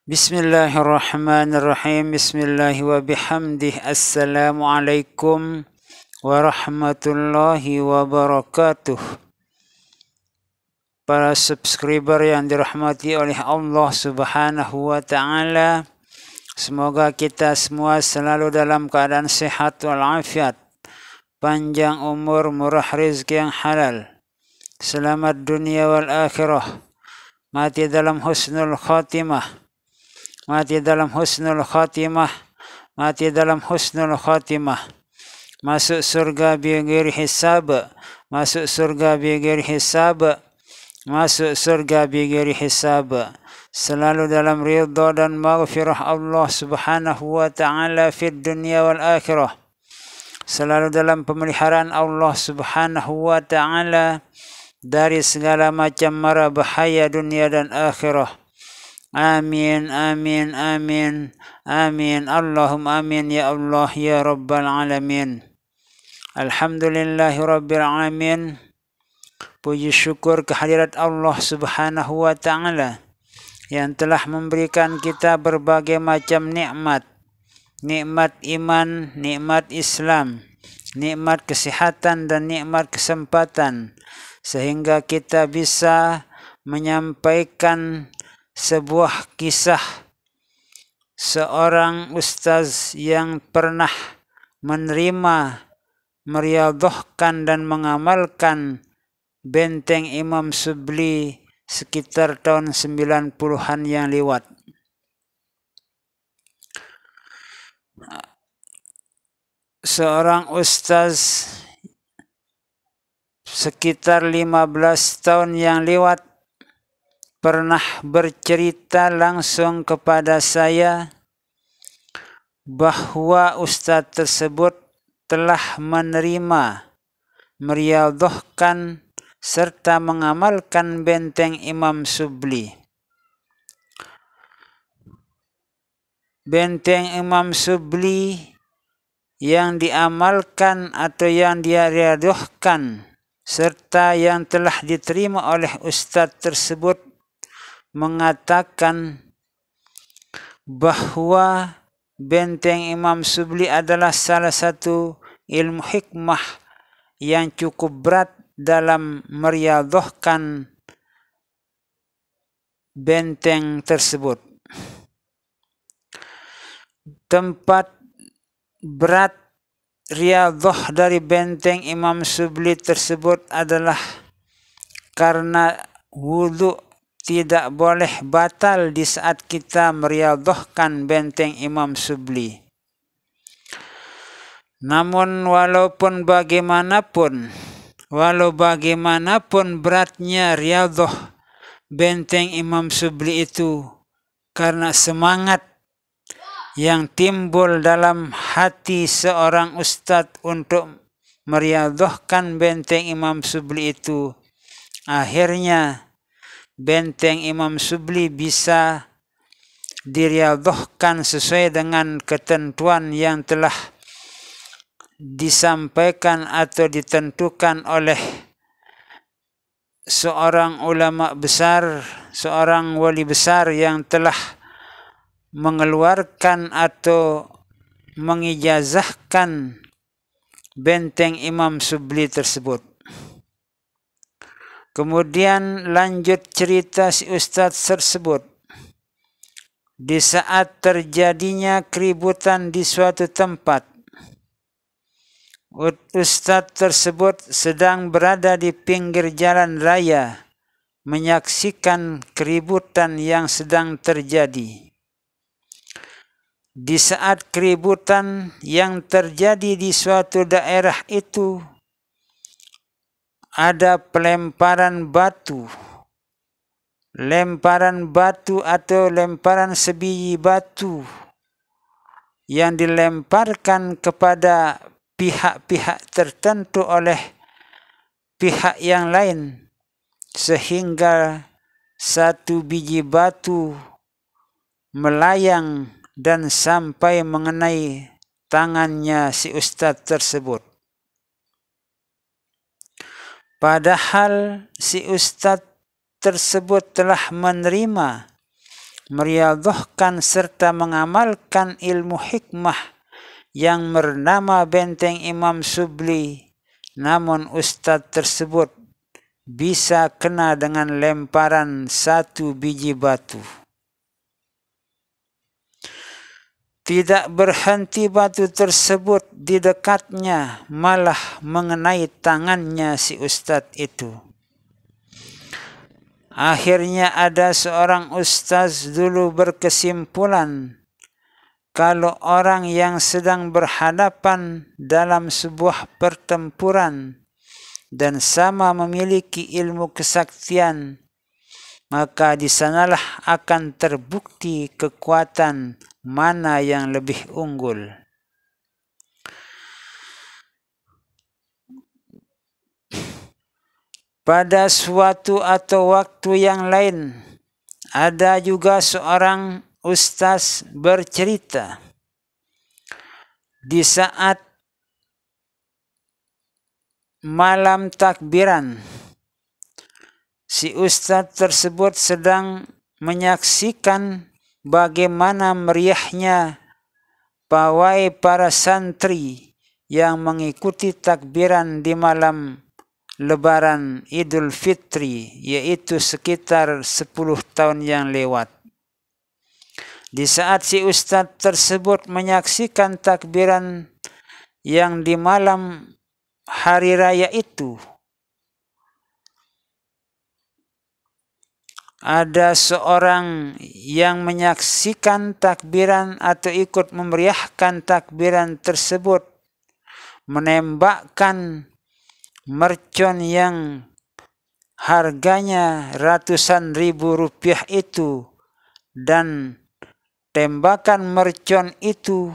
Bismillahirrahmanirrahim. Bismillahi wa bihamdih. Assalamualaikum warahmatullahi wabarakatuh. Para subscriber yang dirahmati oleh Allah Subhanahu wa ta'ala, semoga kita semua selalu dalam keadaan sehat walafiat, panjang umur, murah rezeki yang halal, selamat dunia wal akhirah, mati dalam husnul khatimah, mati dalam husnul khatimah, mati dalam husnul khatimah, masuk surga bighairi hisab, masuk surga bighairi hisab, masuk surga bighairi hisab, selalu dalam ridha dan maghfirah Allah Subhanahu wa ta'ala fid dunya wal akhirah, selalu dalam pemeliharaan Allah Subhanahu wa ta'ala dari segala macam mara bahaya dunia dan akhirah. Amin, amin, amin, amin. Allahumma amin ya Allah ya Rabbal Alamin. Alhamdulillahi Rabbil Alamin. Puji syukur kehadirat Allah Subhanahu wa ta'ala yang telah memberikan kita berbagai macam nikmat. Nikmat iman, nikmat Islam, nikmat kesehatan dan nikmat kesempatan, sehingga kita bisa menyampaikan sebuah kisah seorang ustaz yang pernah menerima, meriadhahkan dan mengamalkan benteng Imam Shibli sekitar tahun 90-an yang lewat. Seorang ustaz sekitar 15 tahun yang lewat pernah bercerita langsung kepada saya bahwa ustaz tersebut telah menerima, meriadhahkan serta mengamalkan benteng Imam Shibli. Benteng Imam Shibli yang diamalkan atau yang dia riadhahkan serta yang telah diterima oleh ustaz tersebut mengatakan bahwa benteng Imam Shibli adalah salah satu ilmu hikmah yang cukup berat dalam meriadhahkan benteng tersebut. Tempat berat riadhah dari benteng Imam Shibli tersebut adalah karena wudu tidak boleh batal di saat kita meriadhahkan benteng Imam Shibli. Namun walaupun bagaimanapun beratnya riadhah benteng Imam Shibli itu, karena semangat yang timbul dalam hati seorang ustadz untuk meriadhahkan benteng Imam Shibli itu, akhirnya benteng Imam Shibli bisa diriadhahkan sesuai dengan ketentuan yang telah disampaikan atau ditentukan oleh seorang ulama besar, seorang wali besar yang telah mengeluarkan atau mengijazahkan benteng Imam Shibli tersebut. Kemudian lanjut cerita si ustadz tersebut. Di saat terjadinya keributan di suatu tempat, ustadz tersebut sedang berada di pinggir jalan raya menyaksikan keributan yang sedang terjadi. Di saat keributan yang terjadi di suatu daerah itu, ada pelemparan batu atau lemparan sebiji batu yang dilemparkan kepada pihak-pihak tertentu oleh pihak yang lain, sehingga satu biji batu melayang dan sampai mengenai tangannya si ustadz tersebut. Padahal si ustadz tersebut telah menerima meriadhahkan serta mengamalkan ilmu hikmah yang bernama Benteng Imam Syibli, namun ustadz tersebut bisa kena dengan lemparan 1 biji batu. Tidak berhenti batu tersebut di dekatnya, malah mengenai tangannya si ustadz itu. Akhirnya ada seorang ustaz dulu berkesimpulan kalau orang yang sedang berhadapan dalam sebuah pertempuran dan sama memiliki ilmu kesaktian, maka di sanalah akan terbukti kekuatan mana yang lebih unggul. Pada suatu atau waktu yang lain, ada juga seorang ustaz bercerita di saat malam takbiran, si ustaz tersebut sedang menyaksikan bagaimana meriahnya pawai para santri yang mengikuti takbiran di malam Lebaran Idul Fitri, yaitu sekitar 10 tahun yang lewat. Di saat si ustadz tersebut menyaksikan takbiran yang di malam hari raya itu, ada seorang yang menyaksikan takbiran atau ikut memeriahkan takbiran tersebut, menembakkan mercon yang harganya ratusan ribu rupiah itu, dan tembakan mercon itu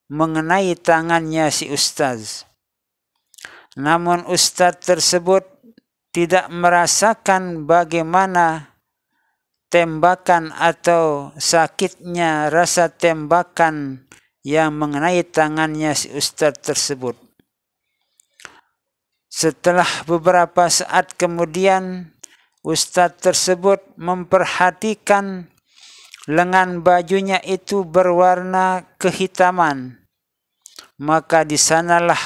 mengenai tangannya si ustaz. Namun ustaz tersebut tidak merasakan bagaimana tembakan atau sakitnya rasa tembakan yang mengenai tangannya si ustaz tersebut. Setelah beberapa saat kemudian, ustadz tersebut memperhatikan lengan bajunya itu berwarna kehitaman. Maka di sanalah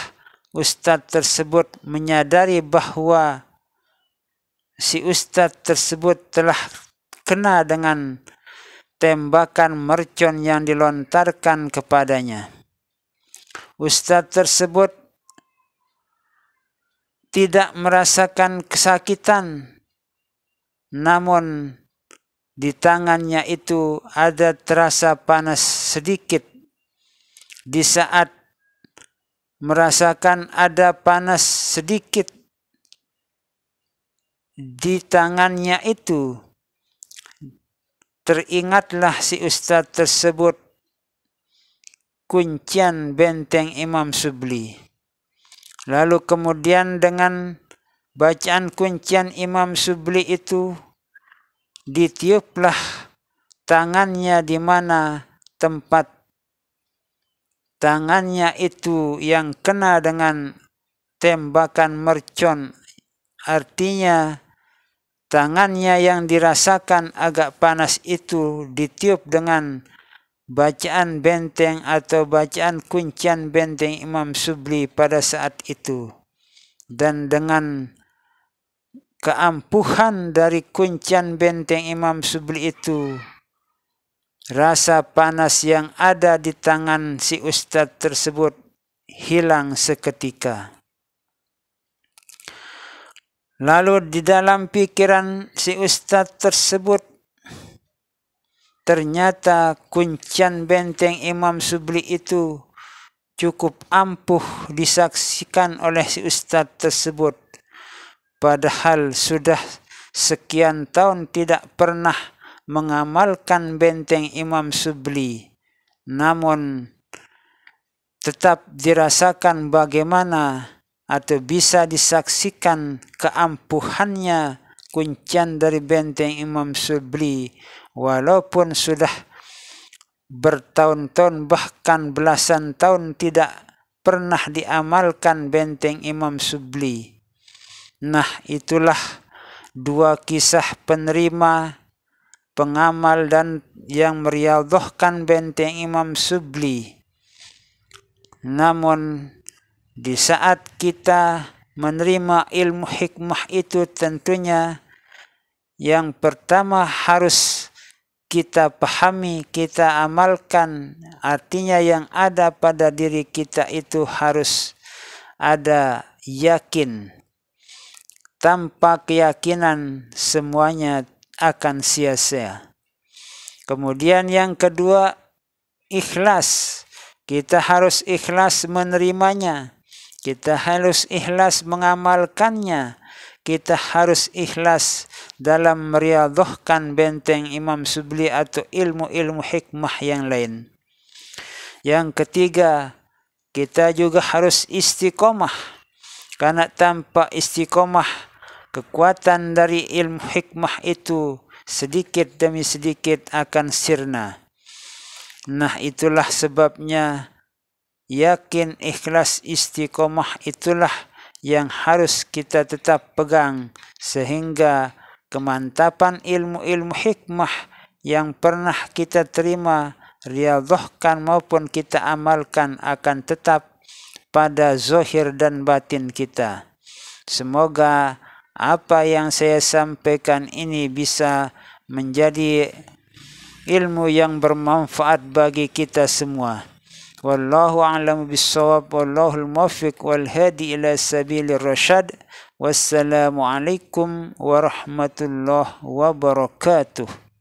ustadz tersebut menyadari bahwa si ustadz tersebut telah kena dengan tembakan mercon yang dilontarkan kepadanya. Ustadz tersebut tidak merasakan kesakitan, namun di tangannya itu ada terasa panas sedikit. Di saat merasakan ada panas sedikit di tangannya itu, teringatlah si ustadz tersebut kuncian Benteng Imam Syibli. Lalu kemudian dengan bacaan kuncian Imam Syibli itu, ditiuplah tangannya di mana tempat tangannya itu yang kena dengan tembakan mercon. Artinya tangannya yang dirasakan agak panas itu ditiup dengan bacaan benteng atau bacaan kuncian Benteng Imam Syibli pada saat itu. Dan dengan keampuhan dari kuncian Benteng Imam Syibli itu, rasa panas yang ada di tangan si ustadz tersebut hilang seketika. Lalu di dalam pikiran si ustadz tersebut, ternyata kuncian Benteng Imam Syibli itu cukup ampuh disaksikan oleh si ustadz tersebut. Padahal sudah sekian tahun tidak pernah mengamalkan Benteng Imam Syibli. Namun tetap dirasakan bagaimana atau bisa disaksikan keampuhannya kuncian dari Benteng Imam Syibli. Walaupun sudah bertahun-tahun bahkan belasan tahun tidak pernah diamalkan Benteng Imam Syibli. Nah, itulah dua kisah penerima pengamal dan yang meriyadhahkan benteng Imam Subli. Namun di saat kita menerima ilmu hikmah itu, tentunya yang pertama harus kita pahami, kita amalkan. Artinya yang ada pada diri kita itu harus ada yakin. Tanpa keyakinan semuanya akan sia-sia. Kemudian yang kedua, ikhlas. Kita harus ikhlas menerimanya. Kita harus ikhlas mengamalkannya. Kita harus ikhlas dalam meriyadhahkan benteng Imam Subli atau ilmu-ilmu hikmah yang lain. Yang ketiga, kita juga harus istiqomah. Karena tanpa istiqomah, kekuatan dari ilmu hikmah itu sedikit demi sedikit akan sirna. Nah, itulah sebabnya yakin, ikhlas, istiqomah itulah yang harus kita tetap pegang, sehingga kemantapan ilmu-ilmu hikmah yang pernah kita terima, riyadhahkan maupun kita amalkan akan tetap pada zahir dan batin kita. Semoga apa yang saya sampaikan ini bisa menjadi ilmu yang bermanfaat bagi kita semua. Wallahu a'lamu bis-shawab, wallahul muwaffiq wal hadi ila sabilir rasyad. Wassalamu alaikum warahmatullahi wabarakatuh.